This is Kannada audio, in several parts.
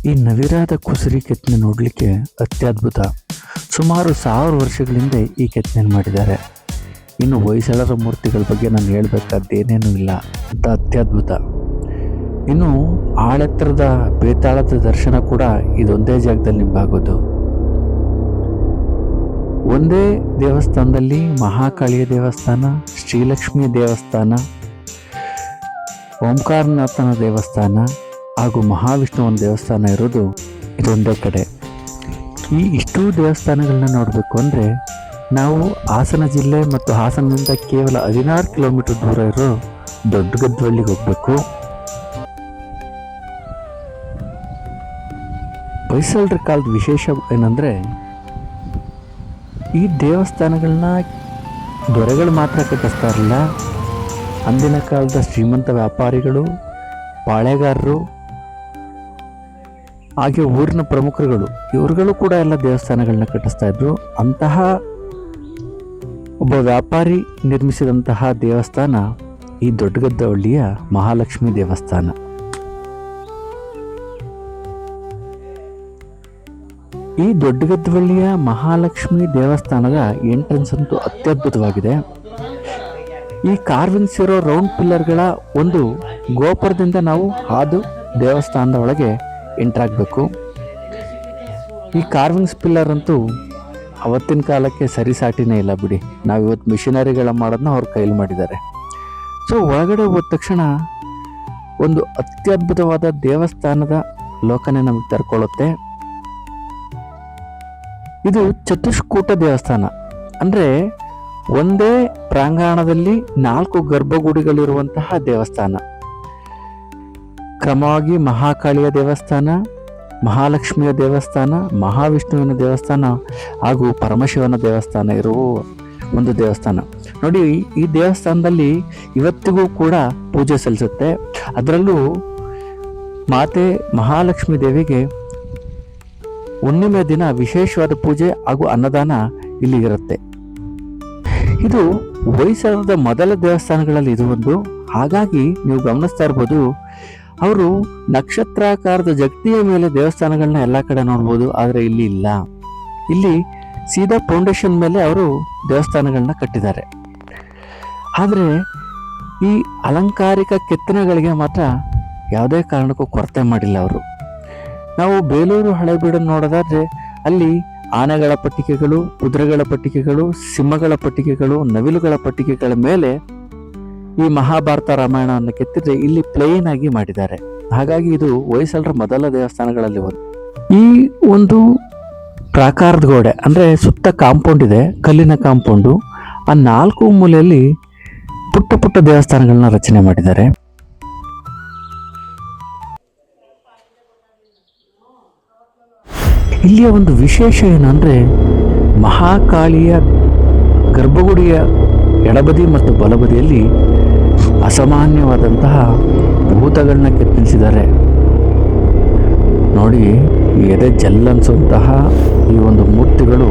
ಈ ನವಿರಾದ ಕುಸುರಿ ಕೆತ್ತನೆ ನೋಡಲಿಕ್ಕೆ ಅತ್ಯದ್ಭುತ. ಸುಮಾರು 1000 ವರ್ಷಗಳಿಂದ ಈ ಕೆತ್ತನೆ ಮಾಡಿದ್ದಾರೆ. ಇನ್ನು ಹೊಯ್ಸಳರ ಮೂರ್ತಿಗಳ ಬಗ್ಗೆ ನಾನು ಹೇಳಬೇಕಾದ್ದೇನೇನೂ ಇಲ್ಲ, ಅಂತ ಅತ್ಯದ್ಭುತ. ಇನ್ನು ಆಳೆತ್ತರದ ಬೇತಾಳದ ದರ್ಶನ ಕೂಡ ಇದೊಂದೇ ಜಾಗದಲ್ಲಿ ನಿಮ್ಗಾಗೋದು. ಒಂದೇ ದೇವಸ್ಥಾನದಲ್ಲಿ ಮಹಾಕಾಳಿಯ ದೇವಸ್ಥಾನ, ಶ್ರೀಲಕ್ಷ್ಮಿಯ ದೇವಸ್ಥಾನ, ಓಂಕಾರನಾಥನ ದೇವಸ್ಥಾನ ಹಾಗೂ ಮಹಾವಿಷ್ಣುವನ ದೇವಸ್ಥಾನ ಇರೋದು ಇದೊಂದೇ ಕಡೆ. ಈ ಇಷ್ಟೂ ದೇವಸ್ಥಾನಗಳನ್ನ ನೋಡಬೇಕು ಅಂದರೆ ನಾವು ಹಾಸನ ಜಿಲ್ಲೆ ಮತ್ತು ಹಾಸನದಿಂದ ಕೇವಲ 16 ಕಿಲೋಮೀಟರ್ ದೂರ ಇರೋ ದೊಡ್ಡಗದ್ದವಳ್ಳಿಗೆ ಹೋಗಬೇಕು. ಹೊಯ್ಸಳರ ಕಾಲದ ವಿಶೇಷ ಏನಂದರೆ, ಈ ದೇವಸ್ಥಾನಗಳನ್ನ ದೊರೆಗಳು ಮಾತ್ರ ಕಟ್ಟಿಸ್ತಾ ಇರಲಿಲ್ಲ. ಅಂದಿನ ಕಾಲದ ಶ್ರೀಮಂತ ವ್ಯಾಪಾರಿಗಳು, ಪಾಳೆಗಾರರು, ಹಾಗೆ ಊರಿನ ಪ್ರಮುಖರುಗಳು, ಇವರುಗಳು ಕೂಡ ಎಲ್ಲ ದೇವಸ್ಥಾನಗಳನ್ನ ಕಟ್ಟಿಸ್ತಾ ಇದ್ರು. ಅಂತಹ ಒಬ್ಬ ವ್ಯಾಪಾರಿ ನಿರ್ಮಿಸಿದಂತಹ ದೇವಸ್ಥಾನ ಈ ದೊಡ್ಡಗದ್ದವಳ್ಳಿಯ ಮಹಾಲಕ್ಷ್ಮಿ ದೇವಸ್ಥಾನ. ಈ ದೊಡ್ಡಗದ್ದವಳ್ಳಿಯ ಮಹಾಲಕ್ಷ್ಮಿ ದೇವಸ್ಥಾನದ ಎಂಟ್ರೆನ್ಸ್ ಅಂತೂ ಅತ್ಯದ್ಭುತವಾಗಿದೆ. ಈ ಕಾರ್ವಿಂಗ್ಸ್ ಇರೋ ರೌಂಡ್ ಪಿಲ್ಲರ್ಗಳ ಒಂದು ಗೋಪುರದಿಂದ ನಾವು ಹಾದು ದೇವಸ್ಥಾನದ ಒಳಗೆ ಎಂಟರ್ ಆಗಬೇಕು. ಈ ಕಾರ್ವಿಂಗ್ಸ್ ಪಿಲ್ಲರ್ ಅಂತೂ ಅವತ್ತಿನ ಕಾಲಕ್ಕೆ ಸರಿಸಾಟಿನೇ ಇಲ್ಲ ಬಿಡಿ. ನಾವಿವತ್ತು ಮಿಷನರಿಗಳ ಮಾಡೋದನ್ನ ಅವ್ರ ಕೈಲಿ ಮಾಡಿದ್ದಾರೆ. ಸೊ ಒಳಗಡೆ ಹೋದ ತಕ್ಷಣ ಒಂದು ಅತ್ಯದ್ಭುತವಾದ ದೇವಸ್ಥಾನದ ಲೋಕನೆ ನಮಗೆ ತರ್ಕೊಳ್ಳುತ್ತೆ. ಇದು ಚತುಷ್ಕೂಟ ದೇವಸ್ಥಾನ, ಅಂದರೆ ಒಂದೇ ಪ್ರಾಂಗಣದಲ್ಲಿ 4 ಗರ್ಭಗುಡಿಗಳಿರುವಂತಹ ದೇವಸ್ಥಾನ. ಕ್ರಮವಾಗಿ ಮಹಾಕಾಳಿಯ ದೇವಸ್ಥಾನ, ಮಹಾಲಕ್ಷ್ಮಿಯ ದೇವಸ್ಥಾನ, ಮಹಾವಿಷ್ಣುವಿನ ದೇವಸ್ಥಾನ ಹಾಗೂ ಪರಮಶಿವನ ದೇವಸ್ಥಾನ ಇರುವ ಒಂದು ದೇವಸ್ಥಾನ. ನೋಡಿ, ಈ ದೇವಸ್ಥಾನದಲ್ಲಿ ಇವತ್ತಿಗೂ ಕೂಡ ಪೂಜೆ ಸಲ್ಲಿಸುತ್ತೆ. ಅದರಲ್ಲೂ ಮಾತೆ ಮಹಾಲಕ್ಷ್ಮಿ ದೇವಿಗೆ ಹುಣ್ಣಿಮೆ ದಿನ ವಿಶೇಷವಾದ ಪೂಜೆ ಹಾಗೂ ಅನ್ನದಾನ ಇಲ್ಲಿಗಿರುತ್ತೆ. ಇದು ಹೊಯ್ಸಳದ ಮೊದಲ ದೇವಸ್ಥಾನಗಳಲ್ಲಿ ಇದು ಒಂದು. ಹಾಗಾಗಿ ನೀವು ಗಮನಿಸ್ತಾ ಇರ್ಬೋದು, ಅವರು ನಕ್ಷತ್ರಾಕಾರದ ಜಗತಿಯ ಮೇಲೆ ದೇವಸ್ಥಾನಗಳನ್ನ ಎಲ್ಲ ಕಡೆ ನೋಡ್ಬೋದು, ಆದರೆ ಇಲ್ಲಿ ಇಲ್ಲ. ಇಲ್ಲಿ ಸೀದಾ ಫೌಂಡೇಶನ್ ಮೇಲೆ ಅವರು ದೇವಸ್ಥಾನಗಳನ್ನ ಕಟ್ಟಿದ್ದಾರೆ. ಆದರೆ ಈ ಅಲಂಕಾರಿಕ ಕೆತ್ತನೆಗಳಿಗೆ ಮಾತ್ರ ಯಾವುದೇ ಕಾರಣಕ್ಕೂ ಕೊರತೆ ಮಾಡಿಲ್ಲ ಅವರು. ನಾವು ಬೇಲೂರು ಹಳೆಬೀಡನ್ನು ನೋಡೋದಾದ್ರೆ ಅಲ್ಲಿ ಆನೆಗಳ ಪಟ್ಟಿಕೆಗಳು, ಕುದುರೆಗಳ ಪಟ್ಟಿಕೆಗಳು, ಸಿಂಹಗಳ ಪಟ್ಟಿಕೆಗಳು, ನವಿಲುಗಳ ಪಟ್ಟಿಕೆಗಳ ಮೇಲೆ ಈ ಮಹಾಭಾರತ ರಾಮಾಯಣವನ್ನು ಕೆತ್ತಿದ್ರೆ ಇಲ್ಲಿ ಪ್ಲೇನ್ ಆಗಿ ಮಾಡಿದ್ದಾರೆ. ಹಾಗಾಗಿ ಇದು ಹೊಯ್ಸಳರ ಮೊದಲ ದೇವಸ್ಥಾನಗಳಲ್ಲಿ ಒಂದು. ಈ ಒಂದು ಪ್ರಾಕಾರದ ಗೋಡೆ ಅಂದರೆ ಸುತ್ತ ಕಾಂಪೌಂಡ್ ಇದೆ, ಕಲ್ಲಿನ ಕಾಂಪೌಂಡು. ಆ 4 ಮೂಲೆಯಲ್ಲಿ ಪುಟ್ಟ ಪುಟ್ಟ ದೇವಸ್ಥಾನಗಳನ್ನ ರಚನೆ ಮಾಡಿದ್ದಾರೆ. ಇಲ್ಲಿಯ ಒಂದು ವಿಶೇಷ ಏನಂದರೆ, ಮಹಾಕಾಳಿಯ ಗರ್ಭಗುಡಿಯ ಎಡಬದಿ ಮತ್ತು ಬಲಬದಿಯಲ್ಲಿ ಅಸಾಮಾನ್ಯವಾದಂತಹ ಭೂತಗಳನ್ನ ಕೆತ್ತಿಸಿದ್ದಾರೆ. ನೋಡಿ, ಎದೆ ಜಲ್ಲನ್ಸುವಂತಹ ಈ ಒಂದು ಮೂರ್ತಿಗಳು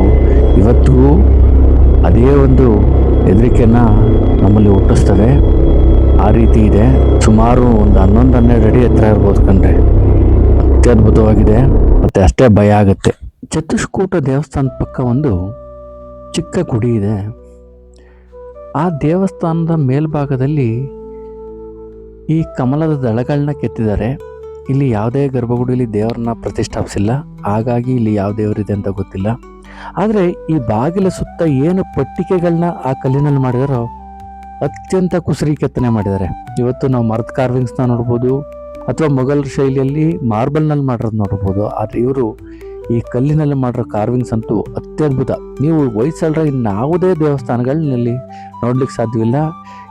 ಇವತ್ತಿಗೂ ಅದೇ ಒಂದು ಹೆದರಿಕೆಯನ್ನು ನಮ್ಮಲ್ಲಿ ಹುಟ್ಟಿಸ್ತವೆ. ಆ ರೀತಿ ಇದೆ. ಸುಮಾರು ಒಂದು 11-12 ಅಡಿ ಎತ್ತರ ಇರ್ಬೋದು ಕಂಡ್ರೆ. ಅತ್ಯದ್ಭುತವಾಗಿದೆ ಮತ್ತು ಅಷ್ಟೇ ಭಯ ಆಗುತ್ತೆ. ಚತುಷ್ಕೂಟ ದೇವಸ್ಥಾನದ ಪಕ್ಕ ಒಂದು ಚಿಕ್ಕ ಗುಡಿ ಇದೆ. ಆ ದೇವಸ್ಥಾನದ ಮೇಲ್ಭಾಗದಲ್ಲಿ ಈ ಕಮಲದ ದಳಗಳನ್ನ ಕೆತ್ತಿದ್ದಾರೆ. ಇಲ್ಲಿ ಯಾವುದೇ ಗರ್ಭಗುಡಿಯಲ್ಲಿ ದೇವರನ್ನ ಪ್ರತಿಷ್ಠಾಪಿಸಿಲ್ಲ, ಹಾಗಾಗಿ ಇಲ್ಲಿ ಯಾವ ದೇವರಿದೆ ಅಂತ ಗೊತ್ತಿಲ್ಲ. ಆದರೆ ಈ ಬಾಗಿಲ ಸುತ್ತ ಏನು ಪಟ್ಟಿಕೆಗಳನ್ನ ಆ ಕಲ್ಲಿನಲ್ಲಿ ಮಾಡಿದಾರೋ ಅತ್ಯಂತ ಕುಸರಿ ಕೆತ್ತನೆ ಮಾಡಿದ್ದಾರೆ. ಇವತ್ತು ನಾವು ಮರದ ಕಾರ್ವಿಂಗ್ಸ್ನ ನೋಡ್ಬೋದು, ಅಥವಾ ಮೊಘಲ್ ಶೈಲಿಯಲ್ಲಿ ಮಾರ್ಬಲ್ನಲ್ಲಿ ಮಾಡಿರೋದು ನೋಡ್ಬೋದು. ಆದರೆ ಇವರು ಈ ಕಲ್ಲಿನಲ್ಲಿ ಮಾಡಿರೋ ಕಾರ್ವಿಂಗ್ಸ್ ಅಂತೂ ಅತ್ಯದ್ಭುತ. ನೀವು ಹೊಯ್ಸಳರ ಇನ್ಯಾವುದೇ ದೇವಸ್ಥಾನಗಳಲ್ಲಿ ನೋಡ್ಲಿಕ್ಕೆ ಸಾಧ್ಯವಿಲ್ಲ.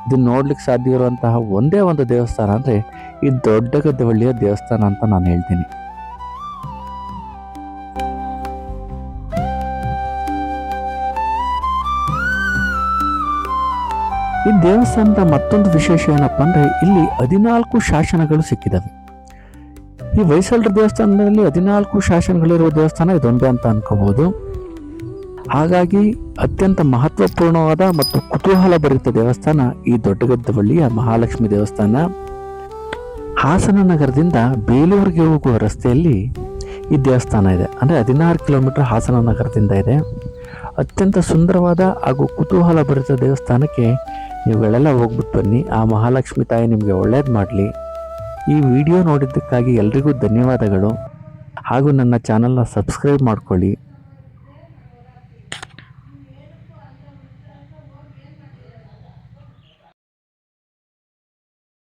ಇದನ್ನು ನೋಡ್ಲಿಕ್ಕೆ ಸಾಧ್ಯ ಇರುವಂತಹ ಒಂದೇ ಒಂದು ದೇವಸ್ಥಾನ ಅಂದರೆ ಈ ದೊಡ್ಡಗದ್ದವಳ್ಳಿಯ ದೇವಸ್ಥಾನ ಅಂತ ನಾನು ಹೇಳ್ತೀನಿ. ಈ ದೇವಸ್ಥಾನದ ಮತ್ತೊಂದು ವಿಶೇಷ ಏನಪ್ಪಾ ಅಂದರೆ, ಇಲ್ಲಿ 14 ಶಾಸನಗಳು ಸಿಕ್ಕಿದಾವೆ. ಈ ಹೊಯ್ಸಳರ ದೇವಸ್ಥಾನದಲ್ಲಿ 14 ಶಾಸನಗಳಿರುವ ದೇವಸ್ಥಾನ ಇದೊಂದೇ ಅಂತ ಅನ್ಕೋಬಹುದು. ಹಾಗಾಗಿ ಅತ್ಯಂತ ಮಹತ್ವಪೂರ್ಣವಾದ ಮತ್ತು ಕುತೂಹಲ ಭರಿತ ದೇವಸ್ಥಾನ ಈ ದೊಡ್ಡಗದ್ದವಳ್ಳಿಯ ಮಹಾಲಕ್ಷ್ಮಿ ದೇವಸ್ಥಾನ. ಹಾಸನ ನಗರದಿಂದ ಬೇಲೂರಿಗೆ ಹೋಗುವ ರಸ್ತೆಯಲ್ಲಿ ಈ ದೇವಸ್ಥಾನ ಇದೆ. ಅಂದರೆ 16 ಕಿಲೋಮೀಟರ್ ಹಾಸನ ನಗರದಿಂದ ಇದೆ. ಅತ್ಯಂತ ಸುಂದರವಾದ ಹಾಗೂ ಕುತೂಹಲ ಭರಿತ ದೇವಸ್ಥಾನಕ್ಕೆ ನೀವುಗಳೆಲ್ಲ ಹೋಗ್ಬಿಟ್ಟು ಬನ್ನಿ. ಆ ಮಹಾಲಕ್ಷ್ಮಿ ತಾಯಿ ನಿಮಗೆ ಒಳ್ಳೇದು ಮಾಡಲಿ. ಈ ವಿಡಿಯೋ ನೋಡಿದ್ದಕ್ಕಾಗಿ ಎಲ್ರಿಗೂ ಧನ್ಯವಾದಗಳು. ಹಾಗೂ ನನ್ನ ಚಾನಲ್ನ ಸಬ್ಸ್ಕ್ರೈಬ್ ಮಾಡ್ಕೊಳ್ಳಿ.